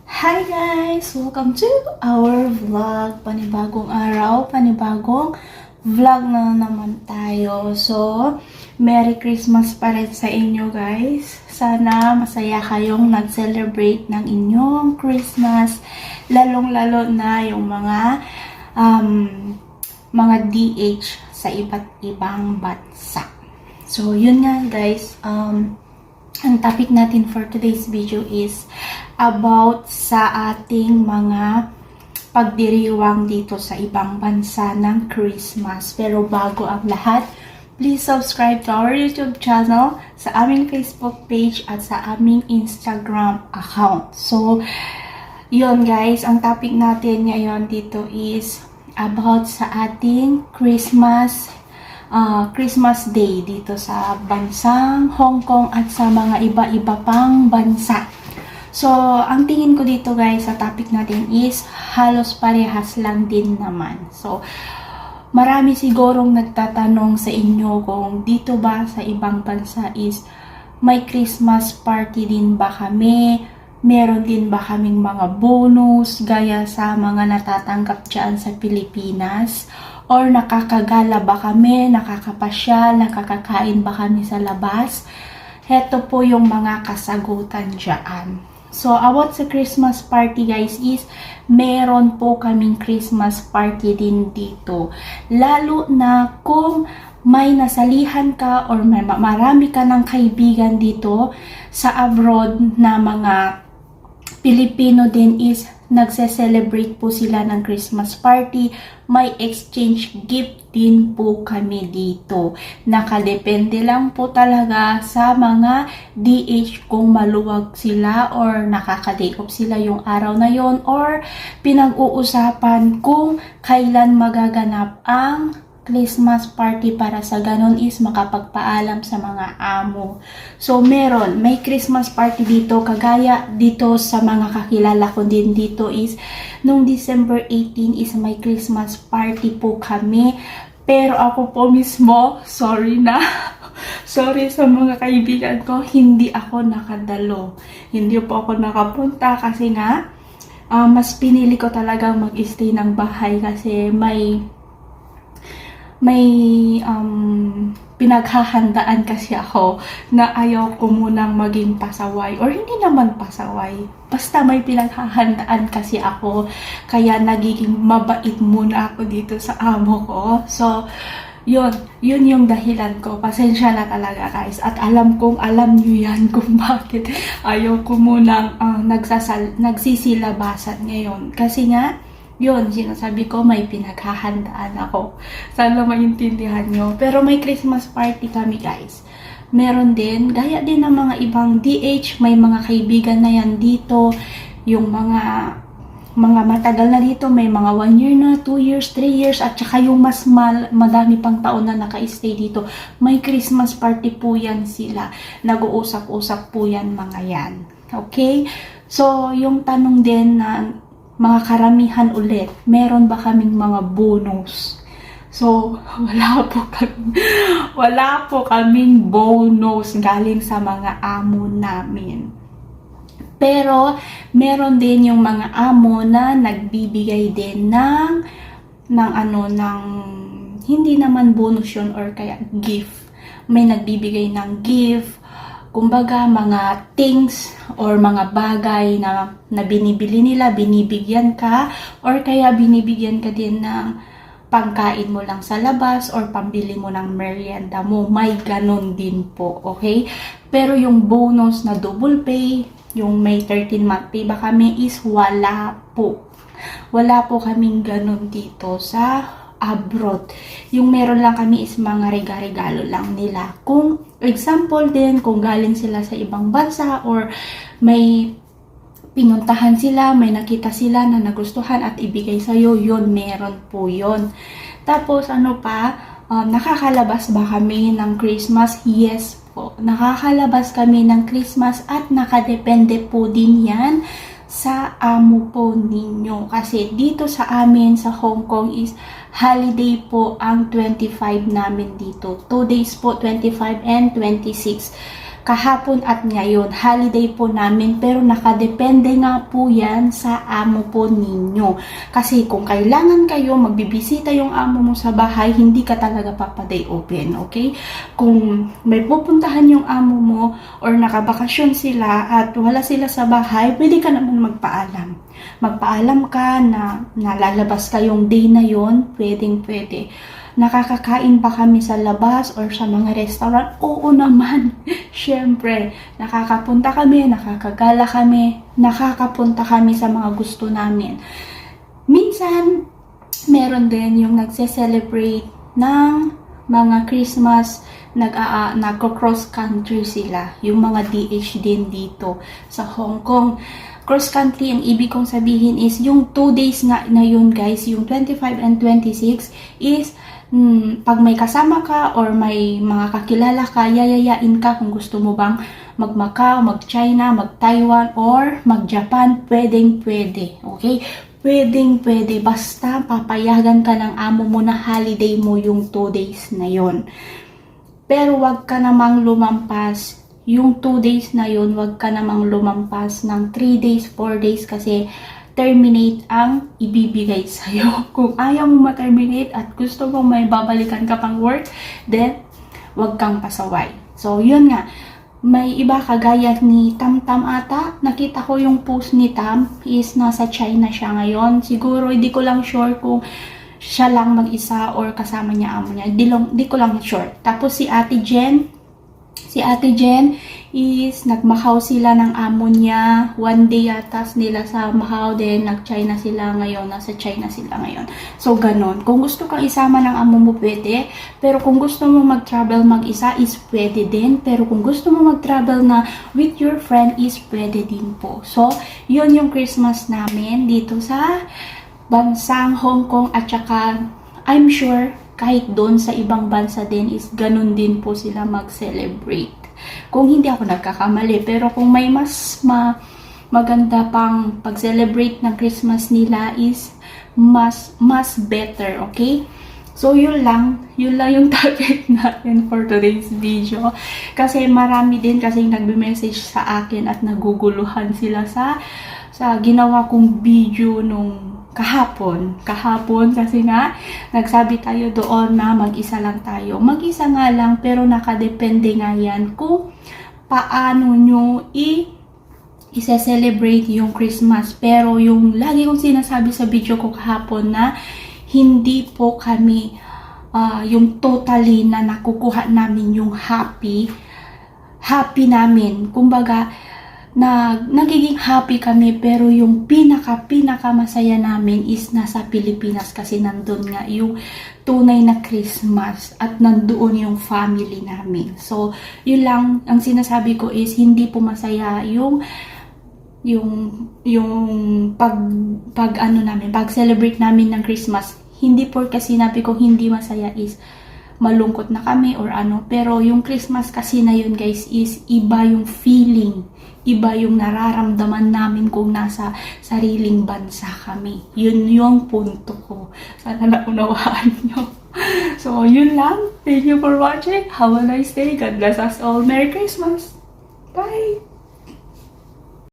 Hi guys! Welcome to our vlog. Panibagong araw, panibagong vlog na naman tayo. So, Merry Christmas pa rin sa inyo guys. Sana masaya kayong nag-celebrate ng inyong Christmas. Lalong-lalo na yung mga DH sa iba't ibang bansa. So, yun nga guys. Ang topic natin for today's video is about sa ating mga pagdiriwang dito sa ibang bansa ng Christmas. Pero bago ang lahat, please subscribe to our YouTube channel, sa aming Facebook page at sa aming Instagram account. So, yun guys, ang topic natin ngayon dito is about sa ating Christmas Day dito sa bansang Hong Kong at sa mga iba-iba pang bansa. So, ang tingin ko dito guys sa topic natin is halos parehas lang din naman. So, marami sigurong nagtatanong sa inyo kung dito ba sa ibang bansa is may Christmas party din ba kami? Meron din ba kaming mga bonus gaya sa mga natatanggap dyan sa Pilipinas? Or nakakagala ba kami, nakakapasyal, nakakakain ba kami sa labas? Heto po yung mga kasagutan dyan. So, about sa Christmas party guys is, meron po kaming Christmas party din dito. Lalo na kung may nasalihan ka or may marami ka ng kaibigan dito sa abroad na mga Pilipino din is nagse-celebrate po sila ng Christmas party. May exchange gift din po kami dito. Nakadepende lang po talaga sa mga DH kung maluwag sila or nakaka-day off sila yung araw na yon or pinag-uusapan kung kailan magaganap ang Christmas party para sa ganun is makapagpaalam sa mga amo. So, may Christmas party dito, kagaya dito sa mga kakilala ko din dito is, nung December 18 is may Christmas party po kami. Pero ako po mismo, sorry na, sorry sa mga kaibigan ko, hindi ako nakadalo. Hindi po ako nakapunta kasi nga, mas pinili ko talagang mag-stay ng bahay kasi may pinaghahandaan kasi ako na ayaw ko munang maging pasaway or hindi naman pasaway. Basta may pinaghahandaan kasi ako kaya nagiging mabait muna ako dito sa amo ko. So, yun yung dahilan ko. Pasensya na talaga guys. At alam nyo yan kung bakit ayaw ko munang nagsisilabasan ngayon. Kasi nga, yun, sinasabi ko may pinaghahandaan ako. Sana maintindihan nyo. Pero may Christmas party kami guys. Meron din, gaya din ng mga ibang DH, may mga kaibigan na yan dito. Yung mga matagal na dito, may mga 1 year na, 2 years, 3 years, at saka yung mas madami pang taon na naka-stay dito. May Christmas party po yan sila. Nag-uusap-usap po yan mga yan. Okay? So, yung tanong din na mga karamihan ulit, meron ba kaming mga bonus? So, wala po kaming bonus galing sa mga amo namin. Pero, meron din yung mga amo na nagbibigay din ng hindi naman bonus yun or kaya gift. May nagbibigay ng gift, kumbaga mga things or mga bagay na binibili nila, binibigyan ka or kaya binibigyan ka din ng pangkain mo lang sa labas or pambili mo ng merienda mo. May ganun din po, okay? Pero yung bonus na double pay, yung may 13-month pay ba kami is wala po. Wala po kaming ganun dito sa abroad. Yung meron lang kami is mga regalo lang nila. Kung example din, kung galing sila sa ibang bansa or may pinuntahan sila, may nakita sila na nagustuhan at ibigay sa'yo, yun, meron po yun. Tapos, nakakalabas ba kami ng Christmas? Yes po. Nakakalabas kami ng Christmas at nakadepende po din yan sa amo po ninyo. Kasi dito sa amin, sa Hong Kong is holiday po ang 25 namin dito. 2 days po, 25 and 26. kahapon at ngayon. Holiday po namin, pero nakadepende nga po yan sa amo po ninyo. Kasi kung kailangan kayo, magbibisita yung amo mo sa bahay, hindi ka talaga papaday open, okay? Kung may pupuntahan yung amo mo or nakabakasyon sila at wala sila sa bahay, pwede ka naman magpaalam. Magpaalam ka na nalalabas kayong day na yon, pwede. Nakakakain ba kami sa labas or sa mga restaurant? Oo naman. Siyempre, nakakapunta kami, nakakagala kami, nakakapunta kami sa mga gusto namin. Minsan, meron din yung nagse-celebrate ng mga Christmas, nagko-cross country sila. Yung mga DH din dito sa Hong Kong. Cross country, ang ibig kong sabihin is yung 2 days nga na yun guys, yung 25 and 26 is pag may kasama ka or may mga kakilala ka, yayayain ka kung gusto mo bang mag-Macau, mag-China, mag-Taiwan, or mag-Japan, pwede. Okay? Pwede. Basta papayagan ka ng amo mo na holiday mo yung 2 days na yon. Pero wag ka namang lumampas yung 2 days na yon, wag ka namang lumampas ng 3 days, 4 days kasi terminate ang ibibigay sa'yo. Kung ayaw mo ma-terminate at gusto mong may babalikan ka pang work, then wag kang pasaway. So, yun nga. May iba kagaya ni Tam ata. Nakita ko yung post ni Tam is nasa China siya ngayon. Siguro, hindi ko lang sure kung siya lang mag-isa or kasama niya amo niya. Di ko lang sure. Tapos si Ate Jen is nag-Macau sila ng amo niya. 1 day yatas nila sa Macau, then nag-China sila ngayon. Nasa China sila ngayon. So, ganon. Kung gusto kang isama ng amo mo, pwede. Pero kung gusto mo mag-travel mag-isa, is pwede din. Pero kung gusto mo mag-travel na with your friend, is pwede din po. So, yun yung Christmas namin dito sa bansang Hong Kong at saka I'm sure kahit doon sa ibang bansa din is ganun din po sila mag-celebrate. Kung hindi ako nagkakamali, pero kung may mas maganda pang pag-celebrate ng Christmas nila is mas better, okay? So, yun lang yung topic natin for today's video. Kasi marami din kasi nagbe-message sa akin at naguguluhan sila sa ginawa kong video nung kahapon kasi nga nagsabi tayo doon na mag-isa lang tayo. Mag-isa nga lang pero nakadepende nga yan kung paano nyo i-celebrate yung Christmas. Pero yung lagi kong sinasabi sa video ko kahapon na hindi po kami yung totally na nakukuha namin yung happy namin. Kumbaga, nagiging happy kami pero yung pinaka masaya namin is nasa Pilipinas kasi nandun nga yung tunay na Christmas at nandoon yung family namin. So, yun lang ang sinasabi ko is hindi po masaya yung pag-celebrate namin ng Christmas. Hindi po kasi sinabi ko hindi masaya is malungkot na kami or ano. Pero yung Christmas kasi na yun guys is iba yung feeling. Iba yung nararamdaman namin kung nasa sariling bansa kami. Yun yung punto ko. Sana naunawaan nyo. So, yun lang. Thank you for watching. Have a nice day. God bless us all. Merry Christmas. Bye!